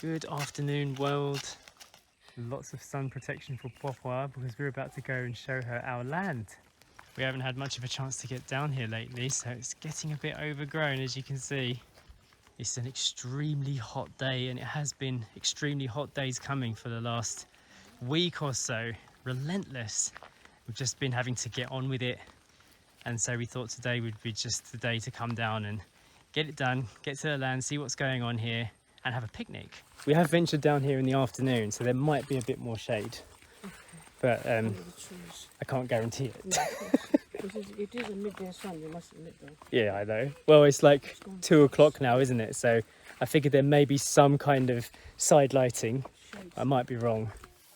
Good afternoon, world. Lots of sun protection for Papa because we're about to go and show her our land. We haven't had much of a chance to get down here lately, so it's getting a bit overgrown, as you can see. It's an extremely hot day, and it has been extremely hot days coming for the last week or so. Relentless. We've just been having to get on with it, and so we thought today would be just the day to come down and get it done, get to the land, see what's going on here, and have a picnic. We have ventured down here in the afternoon, so there might be a bit more shade, but I can't guarantee it. It is a midday sun, you must admit though. Yeah, I know. Well, it's like 2 o'clock now, isn't it? So I figured there may be some kind of side lighting. I might be wrong.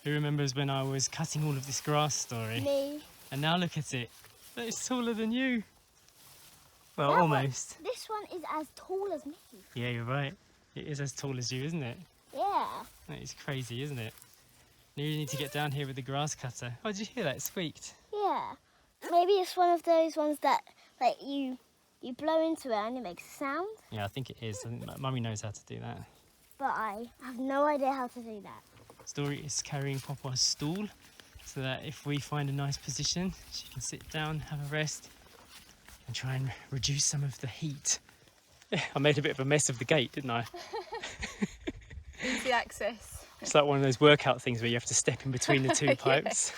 Who remembers when I was cutting all of this grass, Story? Me. And now look at it. It's taller than you. Well, That almost. This one is as tall as me. Yeah, you're right. It is as tall as you, isn't it? Yeah. That is crazy, isn't it? Now you need to get down here with the grass cutter. Oh, did you hear that? It squeaked. Yeah. Maybe it's one of those ones that, like, you blow into it and it makes a sound. Yeah, I think it is. I think Mummy knows how to do that. But I have no idea how to do that. Story is carrying Papa's stool so that if we find a nice position, she can sit down, have a rest, and try and reduce some of the heat. I made a bit of a mess of the gate, didn't I? Easy access. It's like one of those workout things where you have to step in between the two pipes.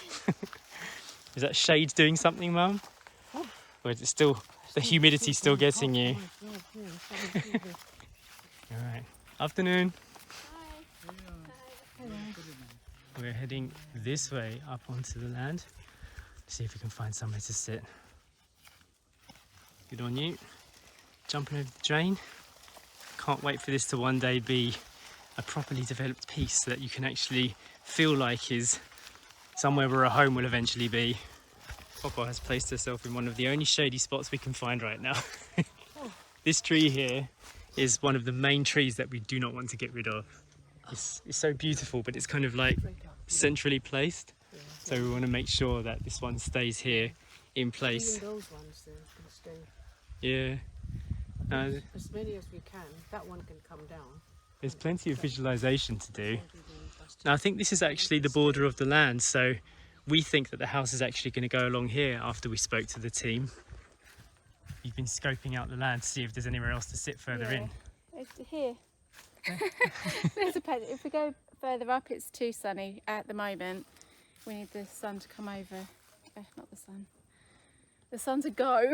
Is that shade doing something, Mum? Or is it still, the humidity still getting you? All right. Afternoon. We're heading this way up onto the land. See if we can find somewhere to sit. Good on you. Jumping over the drain. Can't wait for this to one day be a properly developed piece that you can actually feel like is somewhere where a home will eventually be. Papa has placed herself in one of the only shady spots we can find right now. This tree here is one of the main trees that we do not want to get rid of. It's so beautiful, but it's kind of like centrally placed. So we want to make sure that this one stays here in place. Even those ones then can stay. Yeah. As many as we can. That one can come down. There's plenty of visualization to do. Now I think this is actually the border of the land, so we think that the house is actually going to go along here after we spoke to the team. You've been scoping out the land to see if there's anywhere else to sit further in. It's here. There's a patch. If we go further up, it's too sunny at the moment. We need the sun to come over. Not the sun. The sun to go.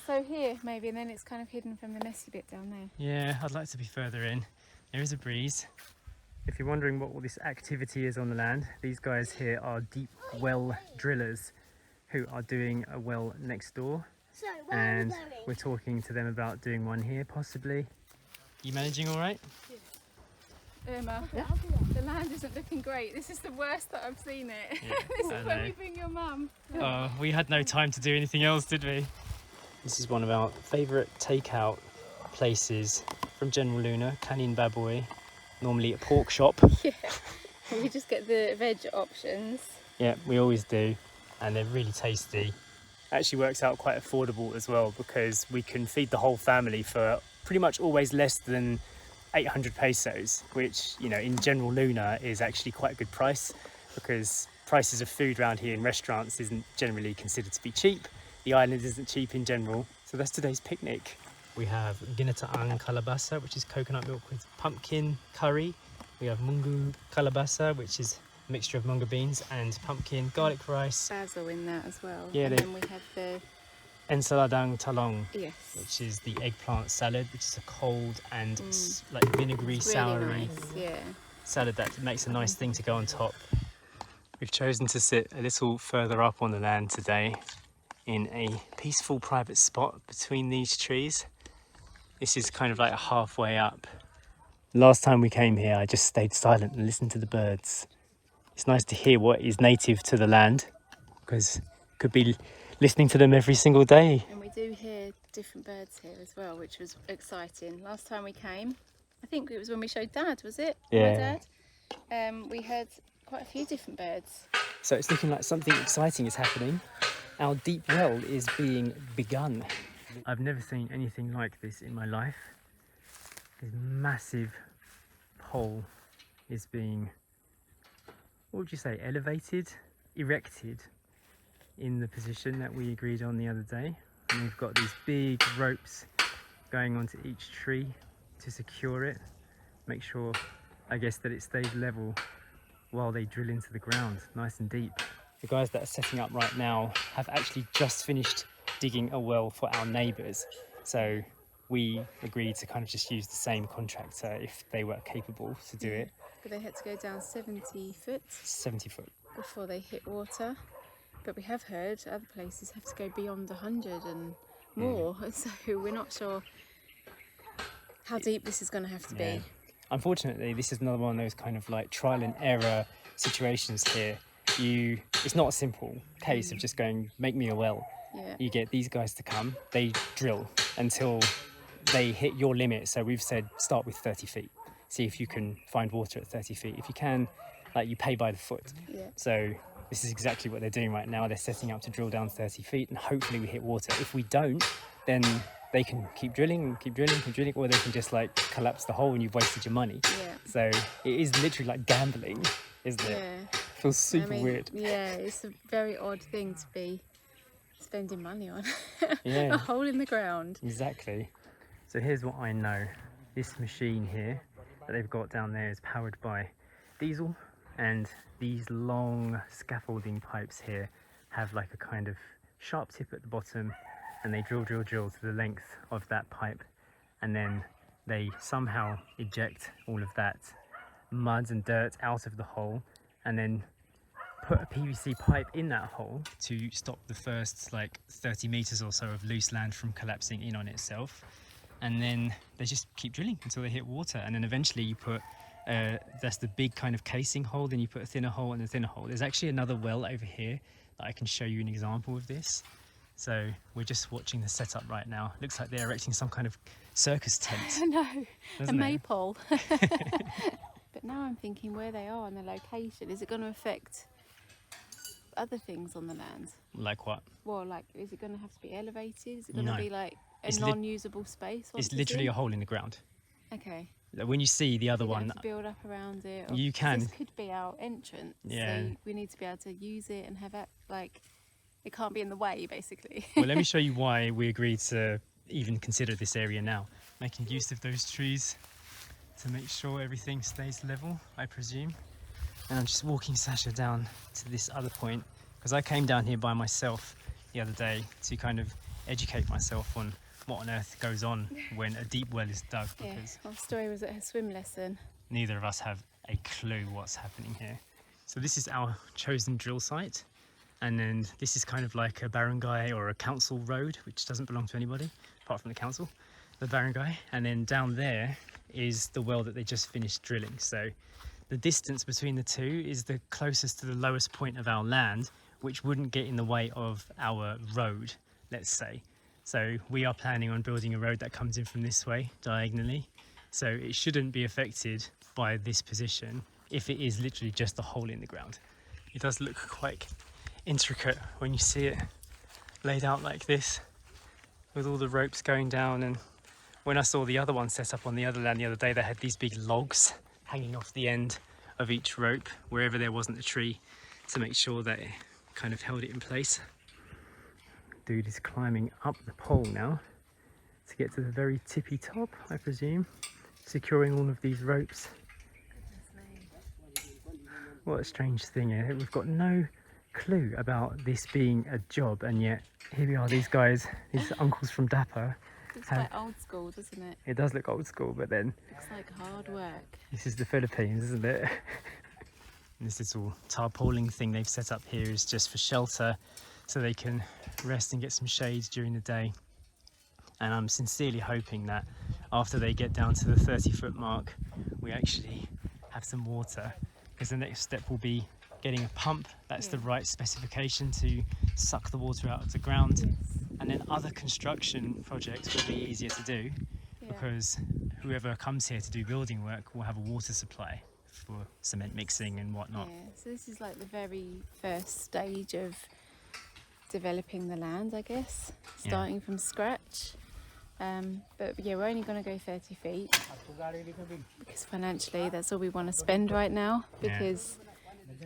So here maybe, and then it's kind of hidden from the messy bit down there. Yeah, I'd like to be further in. There is a breeze. If you're wondering what all this activity is on the land, these guys here are deep well drillers who are doing a well next door. So, where And are we going? we're talking to them about doing one here, possibly. You managing all right? Irma, the land isn't looking great. This is the worst that I've seen it. Yeah, This I is when know. we bring your mum. Oh, we had no time to do anything else, did we? This is one of our favourite takeout places from General Luna, Canyon Baboy. Normally a pork shop. Yeah. We just get the veg options. Yeah, we always do, and they're really tasty. Actually works out quite affordable as well because we can feed the whole family for pretty much always less than 800 pesos, which, you know, in General Luna is actually quite a good price because prices of food around here in restaurants isn't generally considered to be cheap. The island isn't cheap in general. So that's today's picnic. We have ginataang kalabasa, which is coconut milk with pumpkin curry. We have mungu kalabasa, which is a mixture of mungo beans and pumpkin, garlic rice. Basil in that as well. Yeah, and they- then we have the Ensaladang talong, yes. which is the eggplant salad, which is a cold and like vinegary, It's really soury nice, yeah. salad that makes a nice thing to go on top. We've chosen to sit a little further up on the land today in a peaceful private spot between these trees. This is kind of like halfway up. Last time we came here, I just stayed silent and listened to the birds. It's nice to hear what is native to the land because could be listening to them every single day. And we do hear different birds here as well, which was exciting. Last time we came, I think it was when we showed Dad, was it? Yeah. My Dad. We heard quite a few different birds. So it's looking like something exciting is happening. Our deep well is being begun. I've never seen anything like this in my life. These massive hole is being, what would you say, elevated, erected in the position that we agreed on the other day. And we've got these big ropes going onto each tree to secure it, make sure, I guess, that it stays level while they drill into the ground nice and deep. The guys that are setting up right now have actually just finished digging a well for our neighbours, so we agreed to kind of just use the same contractor if they were capable to do it. But they had to go down 70 foot 70 foot. before they hit water. But we have heard other places have to go beyond 100 and more, so we're not sure how deep this is going to have to be. Unfortunately, this is another one of those kind of like trial and error situations here. It's not a simple case of just going, make me a well. Yeah. You get these guys to come, they drill until they hit your limit. So we've said start with 30 feet. See if you can find water at 30 feet. If you can, like, you pay by the foot. Yeah. So this is exactly what they're doing right now. They're setting up to drill down 30 feet and hopefully we hit water. If we don't, then they can keep drilling, or they can just like collapse the hole and you've wasted your money. Yeah. So it is literally like gambling, isn't it? Yeah. Feels super weird. Yeah, it's a very odd thing to be spending money on. Yeah. A hole in the ground. Exactly. So here's what I know. This machine here that they've got down there is powered by diesel, and these long scaffolding pipes here have like a kind of sharp tip at the bottom, and they drill to the length of that pipe, and then they somehow eject all of that mud and dirt out of the hole, and then put a PVC pipe in that hole to stop the first like 30 meters or so of loose land from collapsing in on itself. And then they just keep drilling until they hit water, and then eventually you put that's the big kind of casing hole, then you put a thinner hole and a thinner hole. There's actually another well over here that I can show you an example of this. So we're just watching the setup right now. Looks like they're erecting some kind of circus tent. I know, doesn't a it? maypole. But now I'm thinking where they are and the location. Is it going to affect other things on the land? Like what? Well, like, is it going to have to be elevated? Is it going No. to be like a It's non-usable space? It's literally a hole in the ground. Okay. Like when you see the other You don't one, have to build up around it. You 'cause can. This could be our entrance. Yeah. So we need to be able to use it and have it, like, it can't be in the way, basically. well, let me show you why we agreed to even consider this area now. Making use of those trees to make sure everything stays level, I presume. And I'm just walking Sacha down to this other point because I came down here by myself the other day to kind of educate myself on what on earth goes on when a deep well is dug, Yeah, because our story was at her swim lesson. neither of us have a clue what's happening here. So this is our chosen drill site, and then this is kind of like a barangay or a council road, which doesn't belong to anybody apart from the council, the barangay. And then down there is the well that they just finished drilling. So the distance between the two is the closest to the lowest point of our land, which wouldn't get in the way of our road, let's say. So we are planning on building a road that comes in from this way diagonally, so it shouldn't be affected by this position if it is literally just a hole in the ground. It does look quite intricate when you see it laid out like this, with all the ropes going down. And when I saw the other one set up on the other land the other day, they had these big logs hanging off the end of each rope wherever there wasn't a tree, to make sure that it kind of held it in place. Dude is climbing up the pole now to get to the very tippy top, I presume, securing all of these ropes. What a strange thing, eh? We've got no clue about this being a job, and yet here we are, these guys, these uncles from Dapper. It's quite old school, doesn't it? It does look old school, but then Looks like hard work. this is the Philippines, isn't it? This little tarpaulin thing they've set up here is just for shelter, so they can rest and get some shade during the day. And I'm sincerely hoping that after they get down to the 30-foot mark, we actually have some water, because the next step will be getting a pump that's the right specification to suck the water out of the ground. Yes. And then other construction projects will be easier to do, because whoever comes here to do building work will have a water supply for cement mixing and whatnot. Yeah, so this is like the very first stage of developing the land, I guess, starting from scratch. But yeah, we're only going to go 30 feet because financially that's all we want to spend right now, because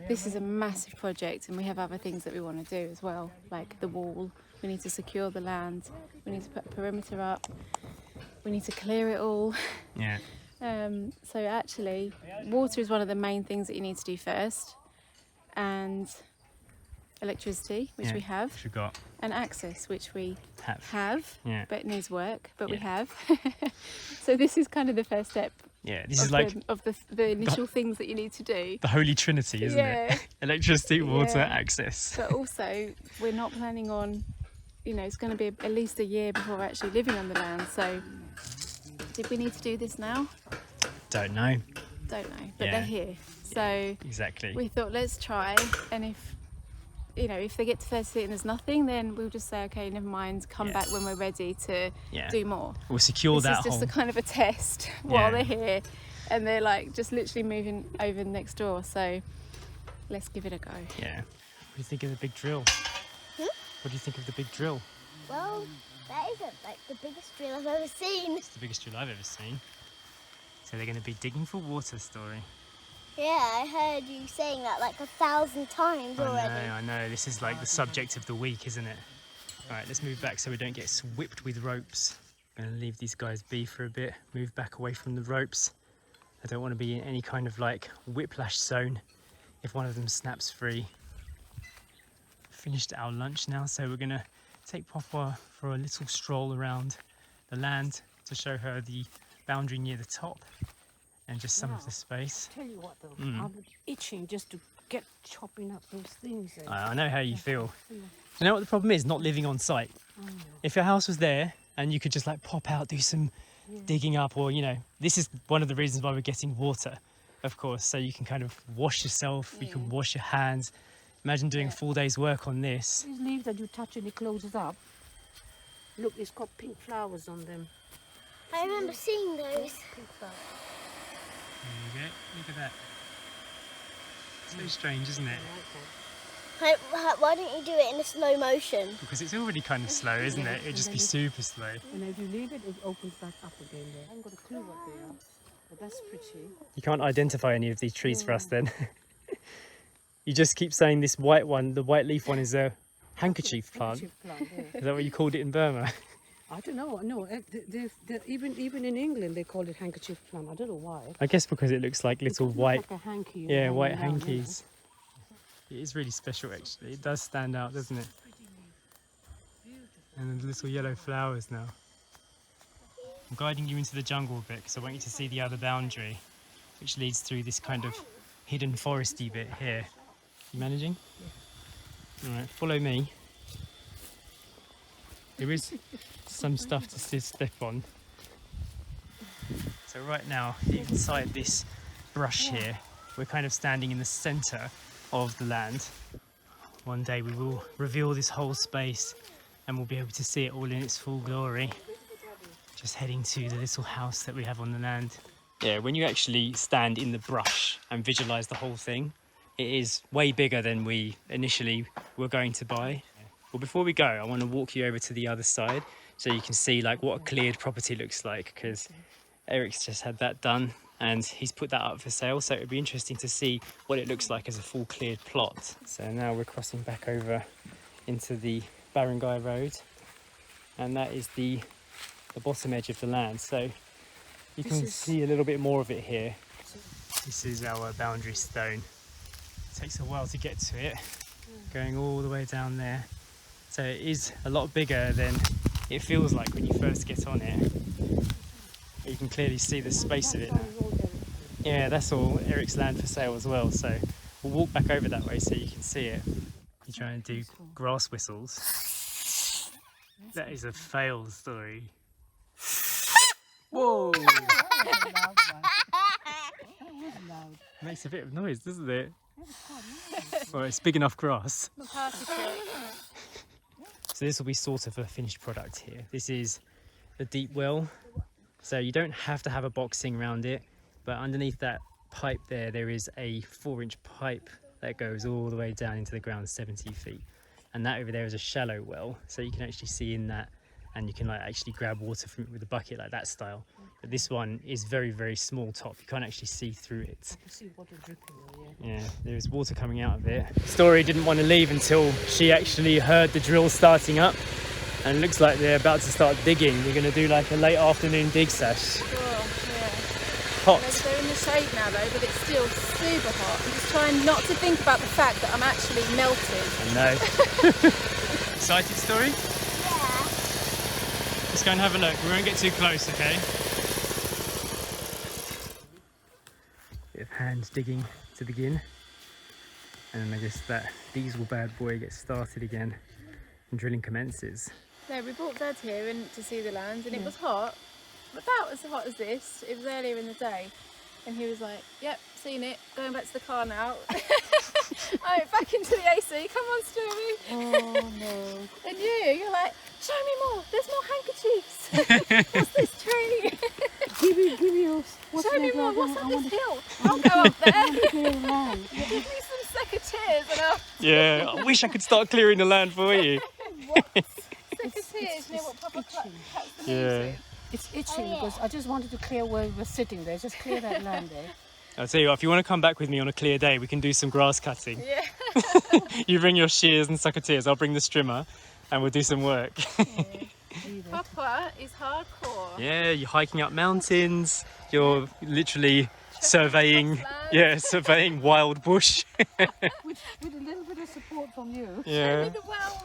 this is a massive project and we have other things that we want to do as well, like the wall. We need to secure the land, we need to put a perimeter up, we need to clear it all. Yeah. So actually water is one of the main things that you need to do first, and electricity, which we have, Which we got. and access, which we have. Yeah. but it needs work, but we Yeah. have. So this is kind of the first step Yeah, this is like of the initial things that you need to do. the holy trinity, isn't Yeah. it? Electricity, water, Yeah. access. But also we're not planning on, it's going to be at least a year before we're actually living on the land. So did we need to do this now? Don't know. Don't know, but Yeah. they're here. So Exactly. we thought, let's try, and if they get to 30 feet and there's nothing, then we'll just say, okay, never mind, come back when we're ready to do more. We'll secure This that is just whole... a kind of a test while they're here, and they're like just literally moving over next door, so let's give it a go. Yeah. What do you think of the big drill? What do you think of the big drill? Well, that isn't like the biggest drill I've ever seen. It's the biggest drill I've ever seen. So they're going to be digging for water, Story. Yeah, I heard you saying that like 1,000 times already. I know. This is like the subject of the week, isn't it? All right, let's move back so we don't get whipped with ropes. I'm going to leave these guys be for a bit, move back away from the ropes. I don't want to be in any kind of like whiplash zone if one of them snaps free. Finished our lunch now, so we're going to take Papa for a little stroll around the land to show her the boundary near the top and just some of the space. Tell you what though, I'm itching just to get chopping up those things. I know how you feel. Do you know what the problem is? Not living on site. If your house was there and you could just like pop out, do some digging up, or this is one of the reasons why we're getting water, of course, so you can kind of wash yourself, you can wash your hands. Imagine doing a full day's work on this. These leaves that you touch and it closes up. Look, it's got pink flowers on them. I remember seeing those. Pink flowers. There you go, look at that. So strange, isn't it? Why don't you do it in a slow motion? Because it's already kind of slow, isn't it? It'd just be super slow. And if you leave it, it opens back up again there. I haven't got a clue what they are, but that's pretty. You can't identify any of these trees for us then. You just keep saying this white one, the white leaf one, is a handkerchief plant. Handkerchief plant, yeah. Is that what you called it in Burma? I don't know. No, even in England they call it handkerchief plant. I don't know why. I guess because it looks like little white, like a hanky. yeah, white hanging down, hankies. It is really special actually. It does stand out, doesn't it? And the little yellow flowers now. I'm guiding you into the jungle a bit because I want you to see the other boundary, which leads through this kind of hidden foresty bit here. You managing? All right, follow me. There is some stuff to step on. So right now, inside this brush here, we're kind of standing in the centre of the land. One day we will reveal this whole space and we'll be able to see it all in its full glory. Just heading to the little house that we have on the land. Yeah, when you actually stand in the brush and visualise the whole thing, it is way bigger than we initially were going to buy. Well, before we go, I want to walk you over to the other side so you can see like what a cleared property looks like, because Eric's just had that done and he's put that up for sale, so it would be interesting to see what it looks like as a full cleared plot. So now we're crossing back over into the Barangay Road, and that is the bottom edge of the land, so you can see a little bit more of it here. This is our boundary stone. It takes a while to get to it, going all the way down there. So it is a lot bigger than it feels like when you first get on it. You can clearly see the space of it now. Yeah, that's all Eric's land for sale as well, so we'll walk back over that way so you can see it. You're trying to do grass whistles. That is a fail story. Whoa! Makes a bit of noise, doesn't it? Well, it's big enough grass. So this will be sort of a finished product here. This is the deep well. So you don't have to have a boxing around it, but underneath that pipe there is a 4-inch pipe that goes all the way down into the ground 70 feet. And that over there is a shallow well. So you can actually see in that and you can like actually grab water from it with a bucket like that style. But this one is very, very small top. You can't actually see through it. I can see water dripping though, yeah. Yeah, there's water coming out of it. Story didn't want to leave until she actually heard the drill starting up, and it looks like they're about to start digging. They're going to do like a late afternoon dig, Sash. Oh, yeah. Hot. They're in the shade now though, but it's still super hot. I'm just trying not to think about the fact that I'm actually melted. I know. Excited, Story? Yeah. Let's go and have a look. We won't get too close, okay? Bit of hand digging to begin. And I guess that diesel bad boy gets started again and drilling commences. No, we brought Dad here to see the land, and it was hot, but about as hot as this. It was earlier in the day, and he was like, "Yep, seen it. Going back to the car now." I went back into the AC. Come on, Stewie. Oh no. And you're like, "Show me more. There's more handkerchiefs. What's this tree? Give me yours. Show me more. What's on this hill? I'll go up there. Give me some secateurs and I'll." Yeah, I wish I could start clearing the land for you. What? Secateurs, you know what Papa cuts the leaves Yeah. with? It's itching yeah. because I just wanted to clear where we were sitting there. Just clear that land there. I'll tell you what, if you want to come back with me on a clear day, we can do some grass cutting. Yeah. You bring your shears and sucketeers, I'll bring the strimmer, and we'll do some work. Papa is hardcore. Yeah, you're hiking up mountains, you're literally surveying, surveying wild bush. With a little bit of support from you. Yeah, The wells.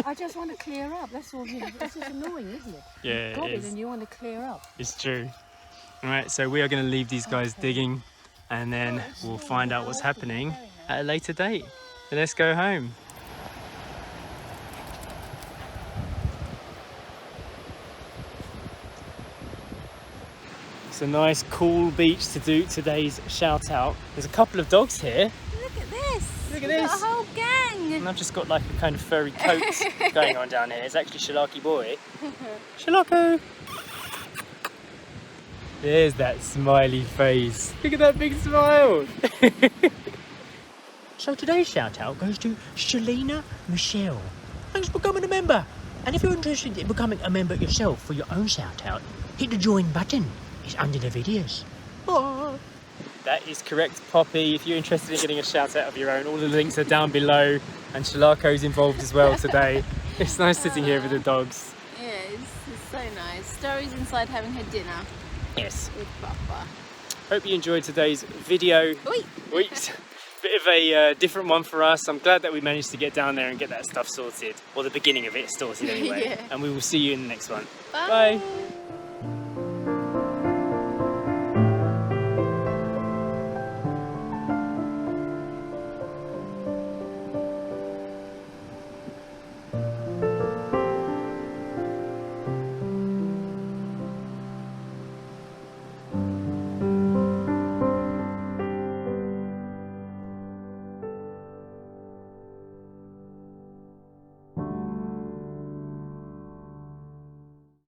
I just want to clear up. That's all. This is annoying, isn't it? yeah, Got it it, is. and you want to clear up. It's true. All right, so we are going to leave these guys digging, and then we'll find out what's happening at a later date. So let's go home. It's a nice cool beach to do today's shout out. There's a couple of dogs here, Look at this. Look at We've got this. a whole gang. and I've just got like a kind of furry coat going on down here. It's actually Shalaki boy. Shalako! There's that smiley face. Look at that big smile. So today's shout out goes to Shalina Michelle. Thanks for becoming a member. And if you're interested in becoming a member yourself for your own shout out, hit the join button. It's under the videos. Bye. That is correct, Poppy. If you're interested in getting a shout out of your own, all the links are down below. And Shalako's involved as well today. It's nice sitting here with the dogs. Yeah, it's so nice. Story's inside having her dinner Yes. with Papa. Hope you enjoyed today's video. Oi. Wait. Bit of a different one for us. I'm glad that we managed to get down there and get that stuff sorted. Or the beginning of it sorted anyway. Yeah. And we will see you in the next one. Bye. Bye.